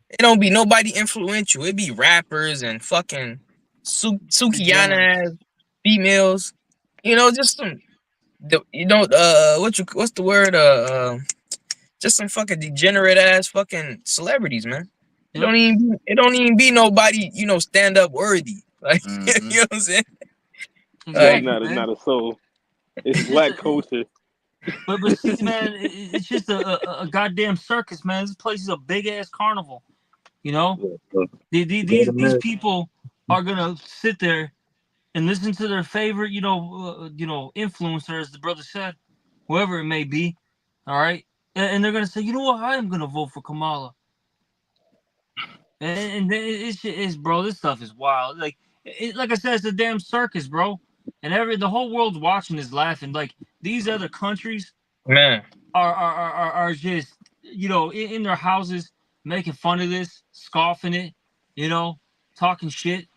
It don't be nobody influential. It be rappers and fucking Sukiyana Degenerates. ass females. You know, just some what's the word? Just some fucking degenerate ass fucking celebrities, man. Yep. It don't even be nobody, stand up worthy. Like Mm-hmm. you know what I'm saying? Yeah, Like Exactly, man. not a soul. It's It's just black a, culture. but see, man, it's just a goddamn circus, man. This place is a big ass carnival. You know, Yeah. these people are gonna sit there and listen to their favorite, influencer, as the brother said, whoever it may be. All right, and they're gonna say, you know what, I am gonna vote for Kamala. And it's bro, this stuff is wild. Like I said, it's a damn circus, bro. And the whole world's watching is laughing. Like these other countries man, are just in their houses making fun of this, scoffing it, talking shit.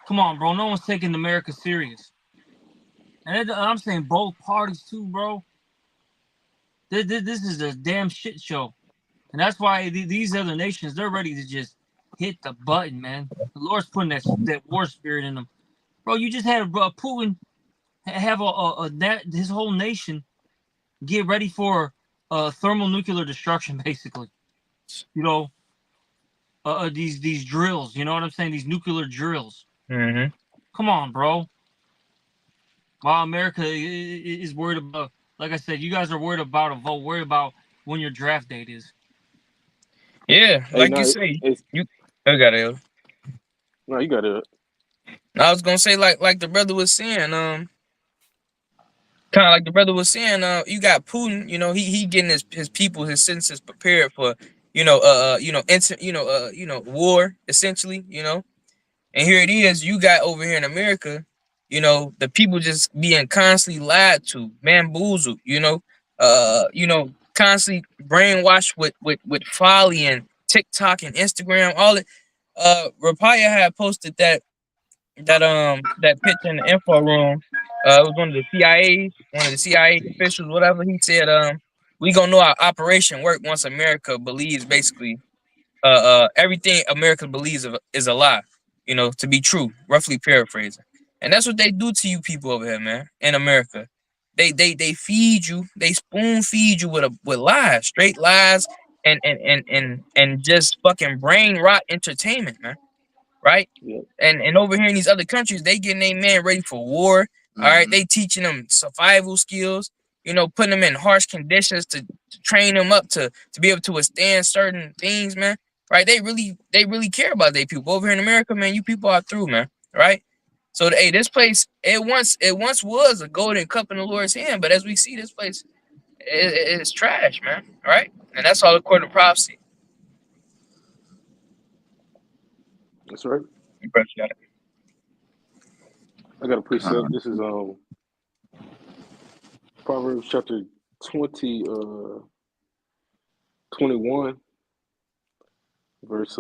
Come on, bro. No one's taking America serious. And I'm saying both parties too, bro. This is a damn shit show. And that's why these other nations, they're ready to just hit the button, man. The Lord's putting that war spirit in them. Bro, you just had Putin have his whole nation get ready for thermonuclear destruction, basically. You know, these drills, you know what I'm saying? These nuclear drills. mm-hmm. Come on, bro. While America is worried about, like I said, you guys are worried about a vote, worried about when your draft date is. Yeah, Hey, like you no, say, it's I got it. no, you gotta. I was gonna say like the brother was saying, kind of like the brother was saying, you got Putin, he getting his people, his citizens prepared for, war essentially, and here it is, you got over here in America, the people just being constantly lied to, bamboozled, constantly brainwashed with folly and TikTok and Instagram, all it. Rapaya had posted that picture in the info room. It was one of the CIA officials, whatever. He said, we gonna know our operation work once America believes basically everything America believes is a lie, to be true, roughly paraphrasing. And that's what they do to you people over here, man, in America. They feed you, they spoon feed you with lies, straight lies, and just fucking brain rot entertainment, man, right? Yeah, And over here in these other countries, they getting their man ready for war. All right, Mm-hmm. they teaching them survival skills. Putting them in harsh conditions to train them up to be able to withstand certain things, man. Right? They really care about their people. Over here in America, man, you people are through, man. Right? So hey, this place it once was a golden cup in the Lord's hand, but as we see, this place it's trash, man. Right? And that's all according to prophecy. that's right. You brother got it. I got a Con. precept. This is Proverbs chapter 20, 21, verse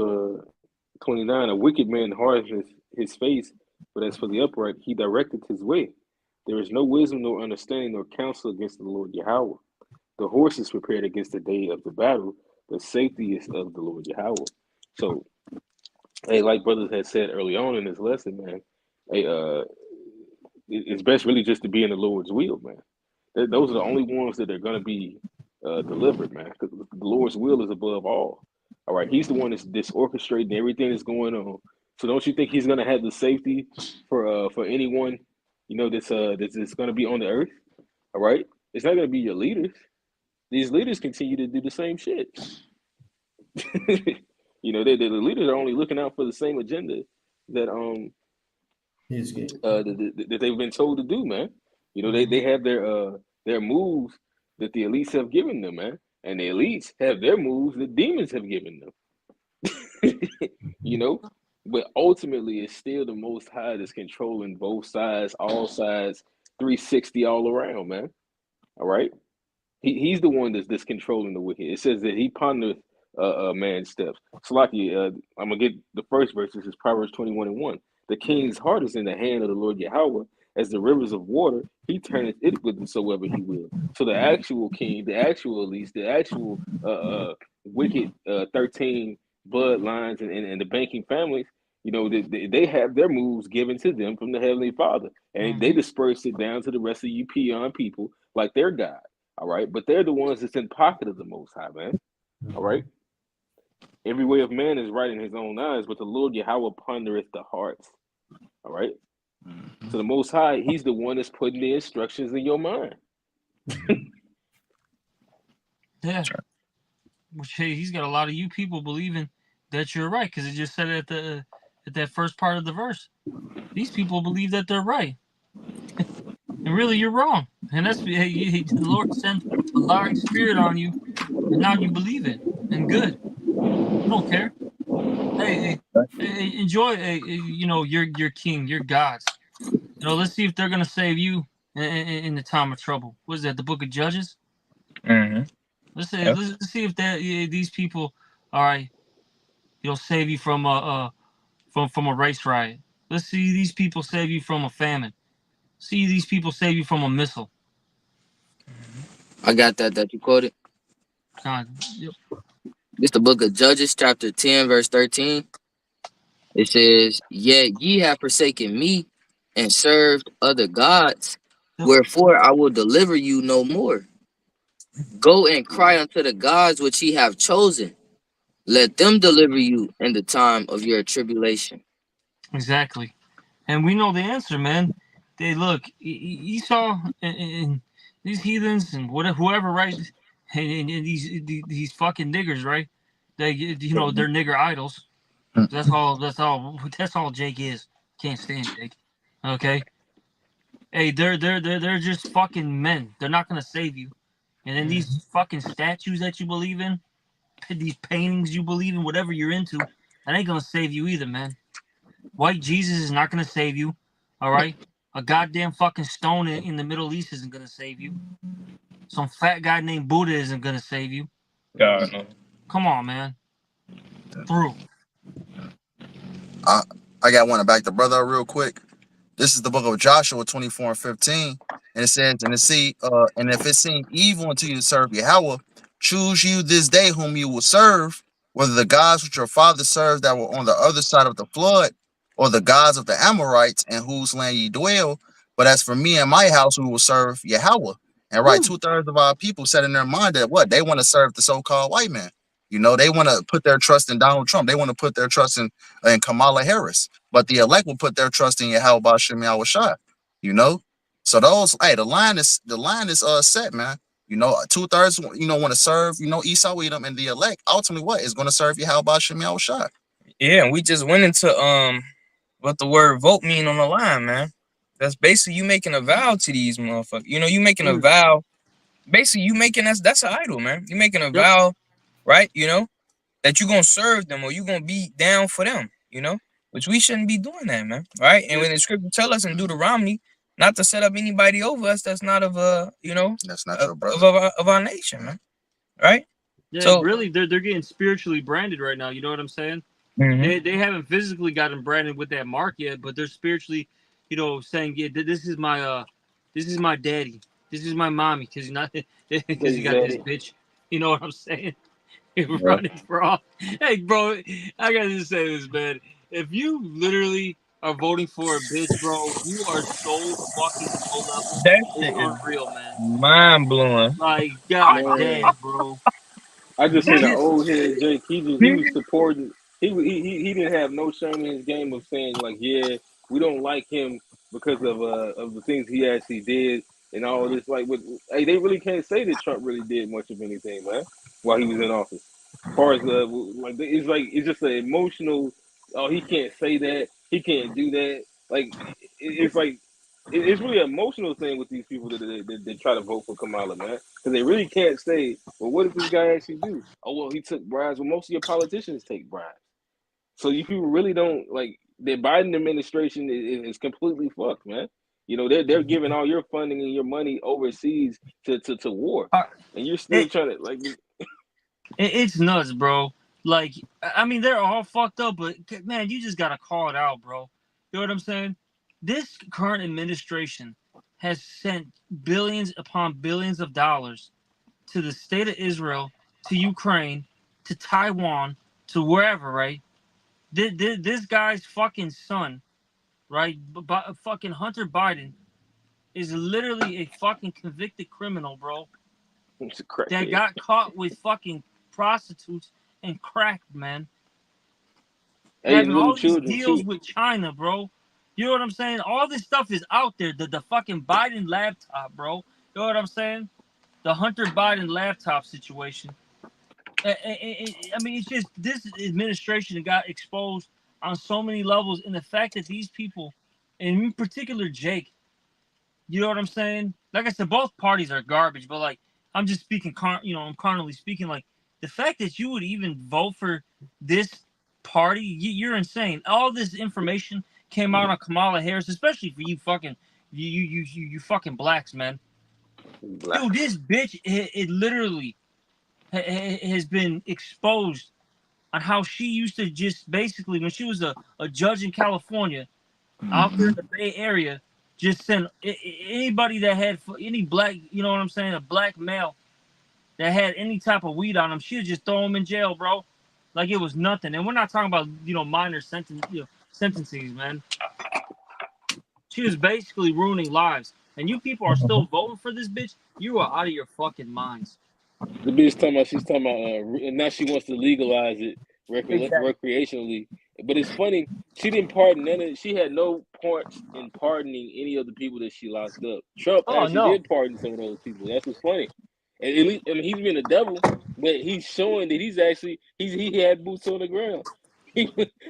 29. A wicked man hardens his face, but as for the upright, he directeth his way. There is no wisdom, nor understanding, nor counsel against the Lord Yahweh. The horse is prepared against the day of the battle. The safety is of the Lord Yahweh. So, hey, like brothers had said early on in this lesson, man, hey, it's best really just to be in the Lord's will, man. Those are the only ones that are going to be delivered, man. Because the Lord's will is above all. All right, He's the one that's orchestrating everything that's going on. So don't you think He's going to have the safety for anyone, that's going to be on the earth? All right, it's not going to be your leaders. These leaders continue to do the same shit. The leaders are only looking out for the same agenda that He's good. that they've been told to do, man. They have their moves that the elites have given them, man, and the elites have their moves that demons have given them. you know, but ultimately, it's still the Most High that's controlling both sides, all sides, 360 all around, man. All right, he's the one that's controlling the wicked. It says that he pondereth man's steps. Salaki, I'm gonna get the first verse. This is Proverbs 21:1. The king's heart is in the hand of the Lord Yahweh, as the rivers of water. He turneth it whithersoever he will. So the actual king, the actual elites, the actual wicked 13 bloodlines and the banking families, you know, they have their moves given to them from the Heavenly Father, and they disperse it down to the rest of you peon people like their God. All right, but they're the ones that's in pocket of the Most High, man. All right. Every way of man is right in his own eyes, but the Lord Yahweh pondereth the hearts. All right. So the Most High, He's the one that's putting the instructions in your mind. Yeah. Which, hey, he's got a lot of you people believing that you're right, because it just said at that first part of the verse. These people believe that they're right, and really you're wrong. And that's the Lord sent a lying spirit on you, and now you believe it. And good. I don't care. Hey, enjoy. You know, your king, your gods. You know, let's see if they're gonna save you in the time of trouble. What is that? The Book of Judges. Mm-hmm. Let's see. Yep. Let's see if these people, all right, you'll save you from a race riot. Let's see these people save you from a famine. See these people save you from a missile. I got that you quoted. God, This the book of Judges, chapter 10, verse 13. It says, "Yet ye have forsaken me and served other gods, wherefore I will deliver you no more. Go and cry unto the gods which ye have chosen. Let them deliver you in the time of your tribulation." exactly. And we know the answer, man. They look, Esau and these heathens and whatever, whoever, right? And these fucking niggers, right? They, you know, they're nigger idols. That's all. That's all Jake is. Can't stand Jake. Okay. Hey, they're just fucking men. They're not gonna save you. And then these fucking statues that you believe in, these paintings you believe in, whatever you're into, that ain't gonna save you either, man. White Jesus is not gonna save you. All right. A goddamn fucking stone in the Middle East isn't gonna save you. Some fat guy named Buddha isn't gonna save you. God, no. Come on, man. Through. I got one to back the brother up real quick. This is the book of Joshua 24 and 15. And it says, and if it seem evil unto you to serve Yahweh, choose you this day whom you will serve, whether the gods which your fathers served that were on the other side of the flood, or the gods of the Amorites in whose land ye dwell. But as for me and my house, we will serve Yahweh. And right, 2/3 of our people set in their mind that what they want to serve the so-called white man. You know, they want to put their trust in Donald Trump. They want to put their trust in Kamala Harris. But the elect will put their trust in Yahweh Shem Yahushua. You know, so those, hey, the line is set, man. You know, 2/3, want to serve, Esau Edom, and the elect ultimately what is going to serve Yahweh Shem Yahushua. Yeah, and we just went into what the word vote mean on the line, man. That's basically you making a vow to these motherfuckers. You know, you making a vow. Basically, you making that's an idol, man. You making a vow, right? You know, that you gonna serve them or you gonna be down for them. You know, which we shouldn't be doing that, man. Right? And when the scripture tell us in Deuteronomy not to set up anybody over us, that's not of that's not your brother of our nation, man. Right? Yeah, So really, they're getting spiritually branded right now. You know what I'm saying? mm-hmm. They haven't physically gotten branded with that mark yet, but they're spiritually, saying, yeah, this is my daddy, this is my mommy, because you got this bitch. You know what I'm saying? You're running for all. Hey, bro, I gotta just say this, man. If you literally are voting for a bitch, bro, you are so fucking low level. That It's shit is unreal, man. mind blowing. Like, god Man, damn, bro. I just seen an Just old head Jake. He was supporting. He didn't have no shame in his game of saying like, yeah, we don't like him because of the things he actually did and all this. Like, hey, they really can't say that Trump really did much of anything, man, while he was in office. As far as it's just an emotional. Oh, he can't say that. He can't do that. Like, it's like it's really an emotional thing with these people that try to vote for Kamala, man, because they really can't say, well, what did this guy actually do? Oh, well, he took bribes. Well, most of your politicians take bribes. So you people really don't like the Biden administration is completely fucked, man. You know, they're giving all your funding and your money overseas to war, and you're still it, trying to like. it's nuts, bro. Like, I mean, they're all fucked up, but man, you just gotta call it out, bro. You know what I'm saying? This current administration has sent billions upon billions of dollars to the state of Israel, to Ukraine, to Taiwan, to wherever, right? This guy's fucking son, right? Fucking Hunter Biden is literally a fucking convicted criminal, bro. It's a crack. That got caught with fucking prostitutes and crack, man. Hey, Having little all these children deals too. with China, bro. You know what I'm saying? All this stuff is out there. The fucking Biden laptop, bro. You know what I'm saying? The Hunter Biden laptop situation. I mean, it's just this administration got exposed on so many levels, and the fact that these people, and in particular Jake, you know what I'm saying? Like I said, both parties are garbage, but like I'm just speaking, I'm carnally speaking. Like the fact that you would even vote for this party, you're insane. All this information came out on Kamala Harris, especially for you fucking you fucking blacks, man. Black. Dude, this bitch, it literally has been exposed on how she used to just basically, when she was a judge in California, out there in the Bay Area, just send anybody that had any black, you know what I'm saying, a black male that had any type of weed on him, she would just throw him in jail, bro, like it was nothing. And we're not talking about minor sentences, man. She was basically ruining lives, and you people are still voting for this bitch. You are out of your fucking minds. The bitch she's talking about, and now she wants to legalize it Exactly. recreationally. But it's funny, she didn't pardon none of. She had no parts in pardoning any of the people that she locked up. Trump actually No. did pardon some of those people. That's what's funny. And at least, I mean, he's been a devil, but he's showing that he's actually he had boots on the ground. He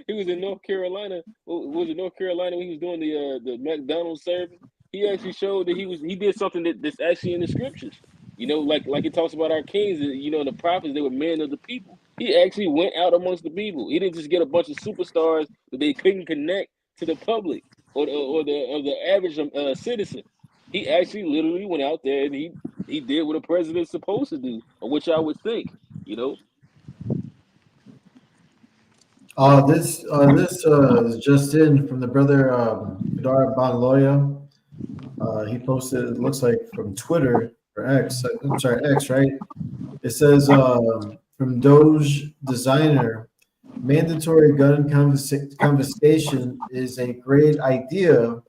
was in North Carolina. Was it North Carolina when he was doing the McDonald's serving? He actually showed that he did something that's actually in the scriptures. Like it talks about our kings, the prophets, they were men of the people. He actually went out amongst the people. He didn't just get a bunch of superstars that they couldn't connect to the public or the average citizen. He actually literally went out there and he did what a president's supposed to do, or which I would think, This is just in from the brother Kadar Banloya. He posted, it looks like from Twitter or X. I'm sorry, X, right? It says from Doge Designer, mandatory gun confiscation is a great idea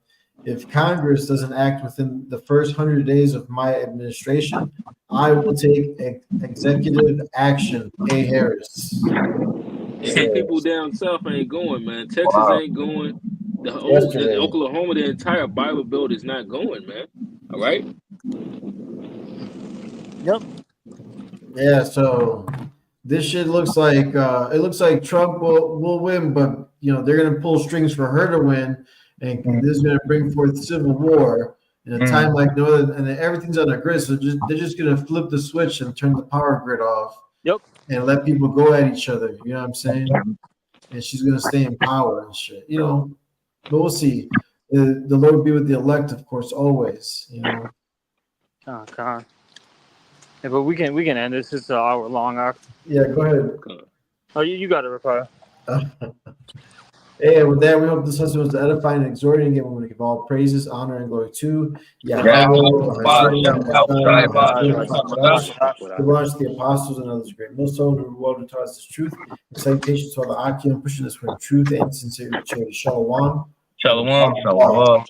if Congress doesn't act within the first 100 days of my administration. I will take executive action. A. Harris. And people down south ain't going, man. Texas ain't going. Yesterday. Oklahoma, the entire Bible Belt is not going, man. All right. Yep. Yeah. So this shit looks like it looks like Trump will win, but they're gonna pull strings for her to win, and this is gonna bring forth civil war in a time like no other, and everything's on a grid. So they're just gonna flip the switch and turn the power grid off. Yep. And let people go at each other. You know what I'm saying? And she's gonna stay in power and shit. But we'll see. The Lord be with the elect, of course, always. Oh God. Yeah, but we can end this. It's an hour long. Yeah, go ahead. Oh, you got it, Ricardo. Hey, with that, we hope this lesson was edifying and exhorting. Again, we want to give all praises, honor, and glory to Yahweh, the apostles, and others great. Most of the world who taught us this truth. And salutations to all the Akim pushing us for truth and sincerity. Shalom. Shalom. Shalom.